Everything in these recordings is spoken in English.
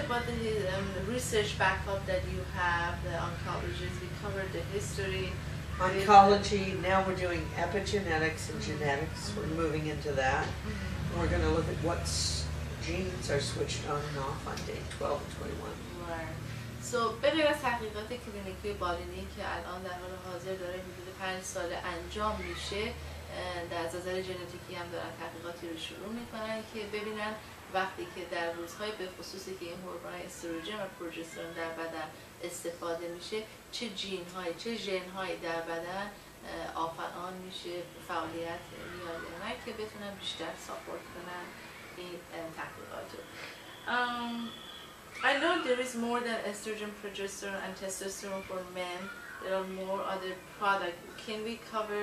about the research backup that you have, the oncologists? We covered the history. Oncology, now we're doing epigenetics and genetics. We're moving into that. We're going to look at what genes are switched on and off on day 12 and 21. Right. So به غیر از تحقیقات کلینیکی بالینی که الان در حال حاضر داره حدود 5 سال انجام میشه، در از نظر ژنتیکی هم دارن تحقیقاتی رو شروع میکنن که ببینن وقتی که در روزهای به خصوصی که این هورمون‌های استروژن و پروژسترون در بدن استفاده میشه، چه ژن‌هایی در بدن آن میشه، فعالیت میاد یا نه، که بتونن بیشتر ساپورت کنن این تحقیقات رو. I know there is more than estrogen, progesterone, and testosterone for men. There are more other products. Can we cover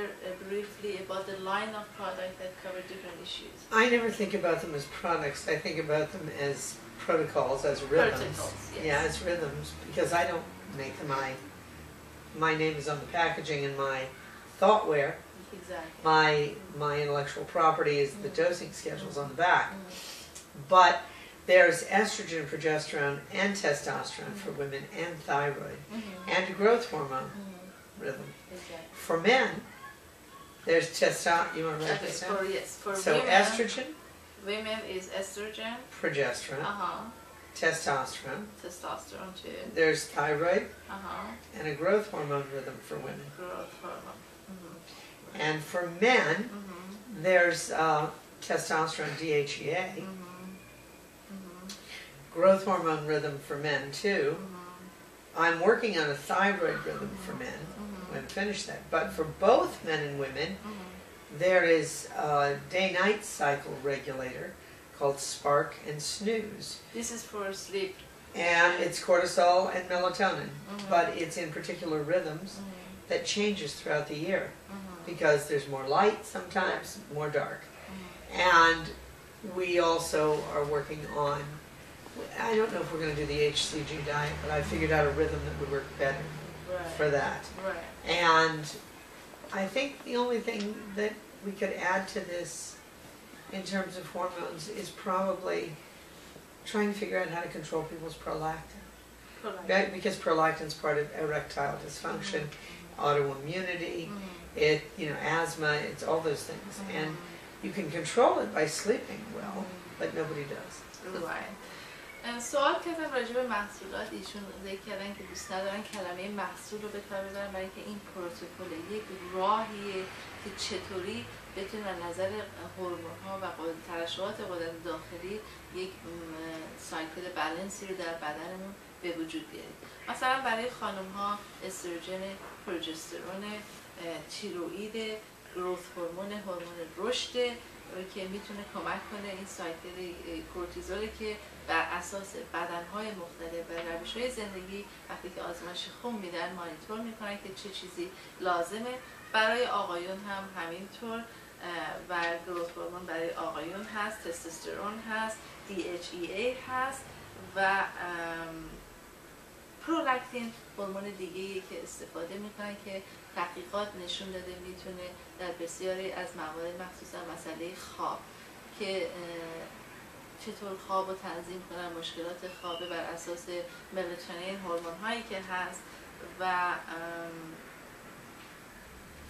briefly about the line of products that cover different issues? I never think about them as products. I think about them as protocols, as rhythms. Protocols, yes. Yeah, as rhythms, because I don't make them. My name is on the packaging and my thoughtware. Exactly. My intellectual property is the dosing schedules on the back. But there's estrogen, progesterone, and testosterone for women, and thyroid, and growth hormone rhythm. Exactly. For men, there's testosterone. You want to write this down? Yes. For so women, estrogen. Women is estrogen. Progesterone. Testosterone. Testosterone too. There's thyroid. Uh-huh. And a growth hormone rhythm for women. Growth hormone. And for men, there's testosterone, DHEA. Growth hormone rhythm for men too. I'm working on a thyroid rhythm for men. I'm going to finish that. But for both men and women, there is a day-night cycle regulator called Spark and Snooze. This is for sleep. And it's cortisol and melatonin, but it's in particular rhythms that changes throughout the year because there's more light sometimes, more dark. And we also are working on, I don't know if we're going to do the HCG diet, but I figured out a rhythm that would work better for that. Right. And I think the only thing that we could add to this in terms of hormones is probably trying to figure out how to control people's prolactin. Because prolactin is part of erectile dysfunction, autoimmunity, asthma, it's all those things. And you can control it by sleeping well, but nobody does. Right. سوال کردم راجع به محصولات، ایشون ذکر کردن که دوست ندارن کلمه محصول رو به کار ببرن، برای که این پروتکل یک راهیه که چطوری بتونیم از نظر هورمون‌ها و ترشحات غدد داخلی یک سایکل بالانسی رو در بدنمون به وجود بیاریم. مثلا برای خانم‌ها استروژن، پروژسترون، تیروئید، گروث هورمون رشد که میتونه کمک کنه این سایکل کورتیزولی که بر اساس بدنهای مختلف و روش‌های زندگی وقتی که آزمایش خون میدن مانیتور میکنن که چه چیزی لازمه. برای آقایون هم همینطور و گروث هورمون برای آقایون هست، تستوسترون هست، DHEA هست و پرولاکتین هورمون دیگه‌ای که استفاده میکنن که تحقیقات نشون داده میتونه در بسیاری از موارد مخصوصا مسئله خواب که چطور خواب رو تنظیم کنن، مشکلات خواب بر اساس ملاتونین هورمون هایی که هست و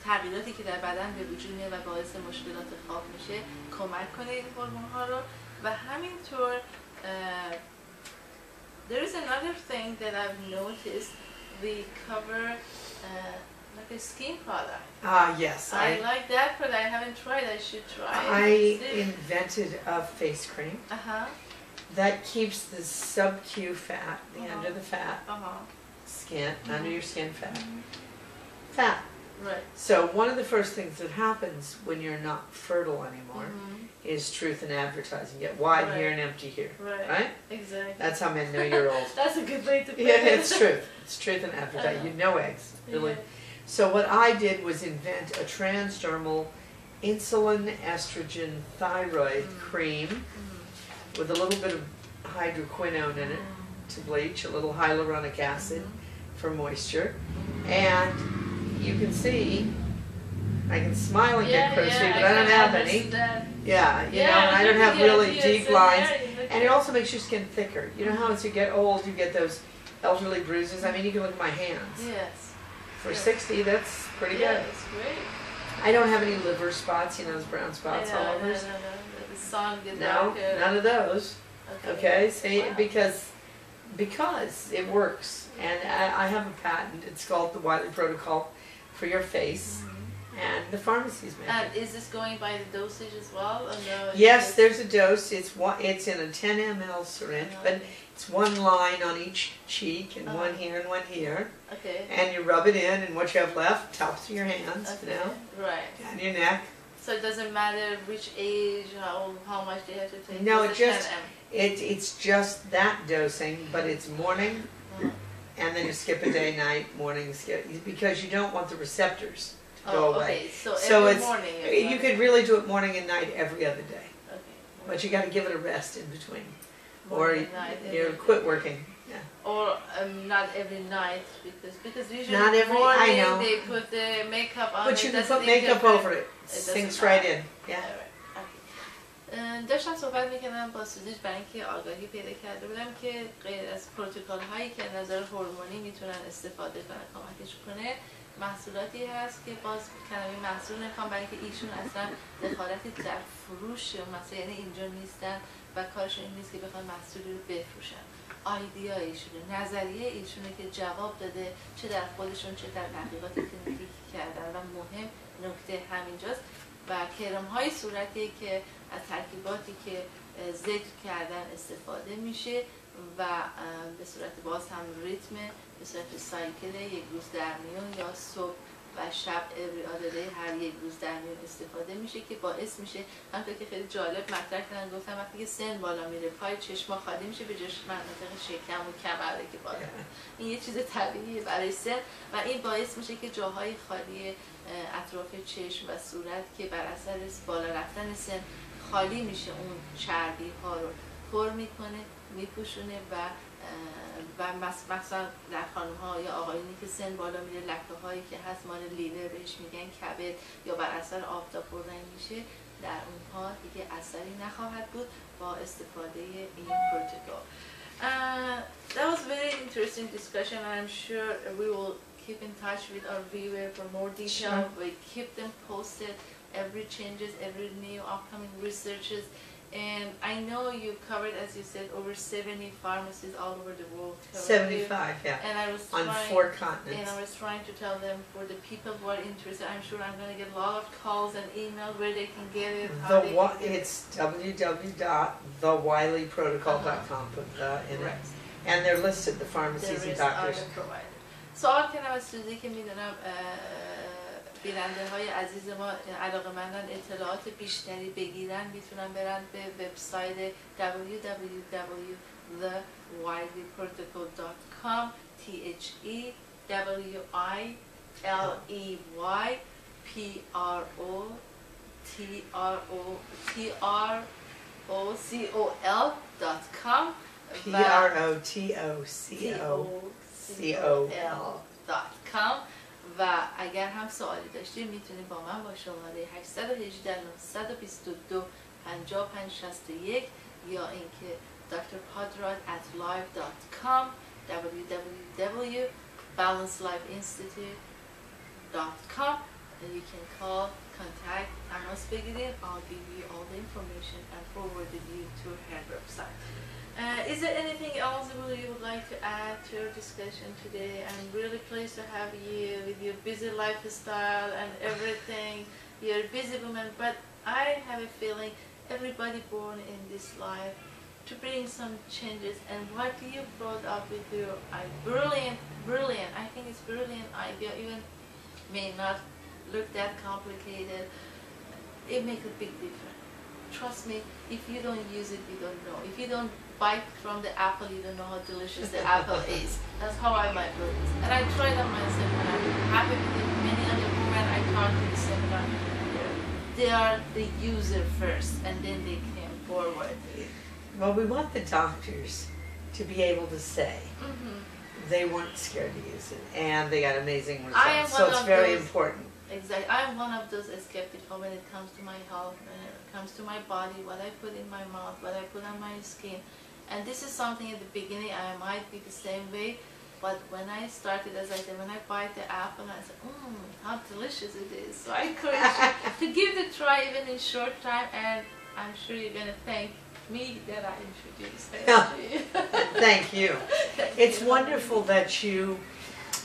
تغییراتی که در بدن به وجود میاد و باعث مشکلات خواب میشه کمک کنه این هورمون ها رو. و همینطور there is another thing that I've noticed we cover like a skin product. Yes. I like that, but I haven't tried. I should try it. I invented a face cream that keeps the sub-Q fat, the under the fat skin, under your skin fat, fat. Right. So one of the first things that happens when you're not fertile anymore is truth in advertising. Get wide here and empty here. Right? Exactly. That's how men know you're old. That's a good way to put it. Yeah, it's truth. It's truth in advertising. You know eggs. Really. So what I did was invent a transdermal insulin estrogen thyroid cream with a little bit of hydroquinone in it to bleach, a little hyaluronic acid for moisture, and you can see I can smile and get crispy, but I don't have any. Yeah, you know, I don't have really deep lines. And it also makes your skin thicker. You know how as you get old, you get those elderly bruises? I mean, you can look at my hands. Yes. For 60, that's pretty Yeah, good. it's great. I don't have any liver spots, you know, those brown spots all over. No. The sun gets No, out here. none of those. Okay, see, Wow. because it works. And I have a patent. It's called the Wiley Protocol for your face. And the pharmacies make And it. is this going by the dosage as well? Or no, Yes, there's a dose. It's in a 10 ml syringe, but Okay. it's one line on each cheek and one here and one here. Okay. And you rub it in, and what you have left, tops of your hands, Okay. you know, Right. and your neck. So it doesn't matter which age, how much they have to take. No, It's it a just- 10 It's just that dosing, but it's morning, Mhm. and then you skip a day, night, morning, skip, because you don't want the receptors to go Oh, away. okay. So So every it's, morning. you could really do it morning and night every other day, Okay. but you got to give it a rest in between, or Morning, night, you every quit day. working. Or not every night because usually Not every- I morning know. they put the makeup on. But it you can doesn't put makeup interfere. over it, doesn't sinks right matter. in. Yeah. داشتم صحبت میکردم با سوزیش برای اینکه آگاهی پیدا کرده بودم که غیر از پروتکل هایی که نظر هورمونی میتونن استفاده کنن کمکش کنه محصولاتی هست که باز کلمه محصول نمیخوام برای اینکه ایشون اصلا دخالتی در فروش مثلا یعنی اینجا نیستن و کارشون این نیست که بخوان محصولی رو بفروشن. آیدیا ایشونه، نظریه ایشونه که جواب داده چه در خودشون چه در تحقیقاتی کلینیکی کردن و مهم نکته همینجاست و کرم های صورتی که از ترکیباتی که ذکر کردن استفاده میشه و به صورت باز هم ریتم به صورت سایکل یک روز در میون یا صبح و شب every other day هر یک روز در میون استفاده میشه که باعث میشه همونطور که خیلی جالب مطرح کردن گفتم وقتی که سن بالا میره پای چشما خالی میشه به جاش مناطق شکم و کمره که بالا این یه چیز طبیعیه برای سن و این باعث میشه که جاهای خالی اطراف چشم و صورت که بر اثر بالا رفتن سن خالی میشه اون چربی ها رو پر میکنه میپوشونه و مثلا در خانم ها یا آقایونی که سن بالا میره لکه هایی که هست مال لیور بهش میگن کبد یا بر اثر آفتاب پررنگ میشه در اونها دیگه اثری نخواهد بود با استفاده این پروتکل. That was very interesting discussion and I'm sure we will keep in touch with our viewer for more detail. Sure. We keep them posted every changes, every new upcoming researches. And I know you covered, as you said, over 70 pharmacies all over the world. 75, yeah. And I was On trying, 4 and continents. I was trying to tell them for the people who are interested, I'm sure I'm going to get a lot of calls and emails where they can get it. How they can get It's www.thewileyprotocol.com. Put the in it. Right. And they're listed, the The pharmacies and rest doctors. are provided. سوال کردم از سوزی که میدونم بیننده های عزیز ما علاقه‌مندن اطلاعات بیشتری بگیرن میتونن برن به وبسایت www.thewileyprotocol.com THEWILEYPROTOCOL.com PROTOCOCOL.com. و اگر هم سوالی داشتید میتونید با من با شماره 818 922 5561 یا اینکه drpadrad@live.com www.balancelifeinstitute.com and you can call, contact, تماس بگیرید. I'll give you all the information and forward you to her website. Is there anything else you would like to add to our discussion today? I'm really pleased to have you with your busy lifestyle and everything. You're a busy woman, but I have a feeling everybody born in this life to bring some changes. And what you brought up with your brilliant, I think it's brilliant idea, even may not look that complicated. It makes a big difference. Trust me, if you don't use it, you don't know. If you don't bite from the apple, you don't know how delicious the apple is. That's how I might do this. And I tried that myself, and I'm happy with it. Many other women I talked to the seminar, they are the user first, and then they came forward. Well, we want the doctors to be able to say they weren't scared to use it, and they got amazing results. I am So one it's of very those- important. Exactly. I'm one of those skeptical when it comes to my health, when it comes to my body, what I put in my mouth, what I put on my skin. And this is something at the beginning I might be the same way, but when I started, as I said, when I bite the apple, I said, how delicious it is. So I encourage you to give it a try even in short time, and I'm sure you're going to thank me that I introduced it to you. Thank you. Thank It's you. wonderful that you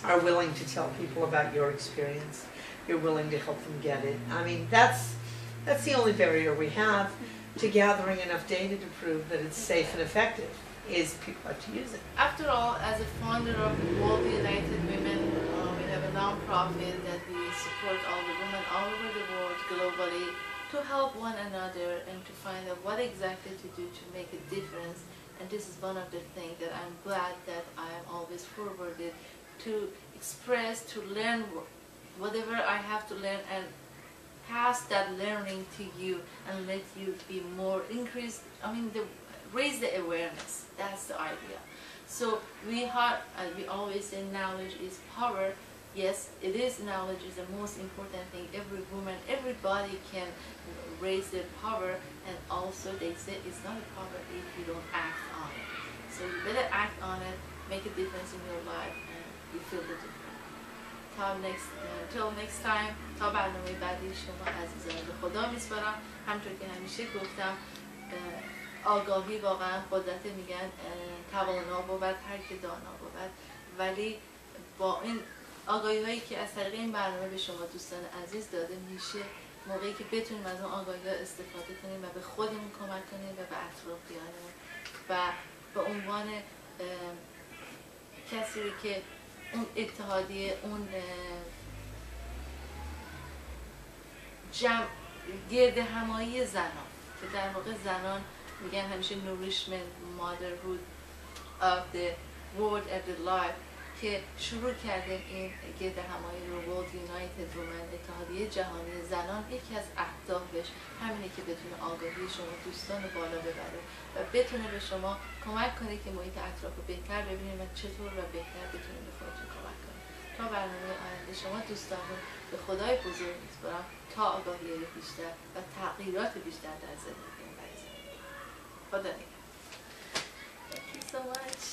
are willing to tell people about your experience. You're willing to help them get it. I mean, that's the only barrier we have to gathering enough data to prove that it's safe and effective, is people have to use it. After all, as a founder of World United Women, we have a non-profit that we support all the women all over the world globally to help one another and to find out what exactly to do to make a difference. And this is one of the things that I'm glad that I am always forwarded to express, to learn whatever I have to learn and pass that learning to you and let you be more increased, raise the awareness. That's the idea. So we always say knowledge is power. Yes, it is. Knowledge is the most important thing. Every woman, everybody can raise their power, and also they say it's not a power if you don't act on it. So you better act on it, make a difference in your life, and you feel the difference. Till next time. تا برنامه بعدی شما عزیزان به خدا میسپارم. همطور که همیشه گفتم آگاهی واقعا قدرت، میگن توانا بود هر که دانا بود، ولی با این آگاهی هایی که از طریق این برنامه به شما دوستان عزیز داده میشه، موقعی که بتونیم از اون آگاهی ها استفاده کنیم و به خودمون کمک کنیم و به اطرافیانمون و به عنوان کسی که اون اتحادیه، اون گرد همایی زنان که در واقع زنان میگن همیشه nourishment motherhood of the world of the life، که شروع کردیم این گرد همایی رو World United Women، اتحادیه جهانی زنان. یکی از اهدافش همینه که بتونه آگاهی شما دوستان رو بالا ببره و بتونه به شما کمک کنه که محیط اطراف رو بهتر ببینید و چطور و بهتر بتونید به خودتون کمک کنید. تا برنامه آینده شما دوستان رو به خدای بزرگ میسپارم تا آگاهی بیشتر و تغییرات بیشتر در زندگی بریزید. خدا نگهدار. Thank you so much.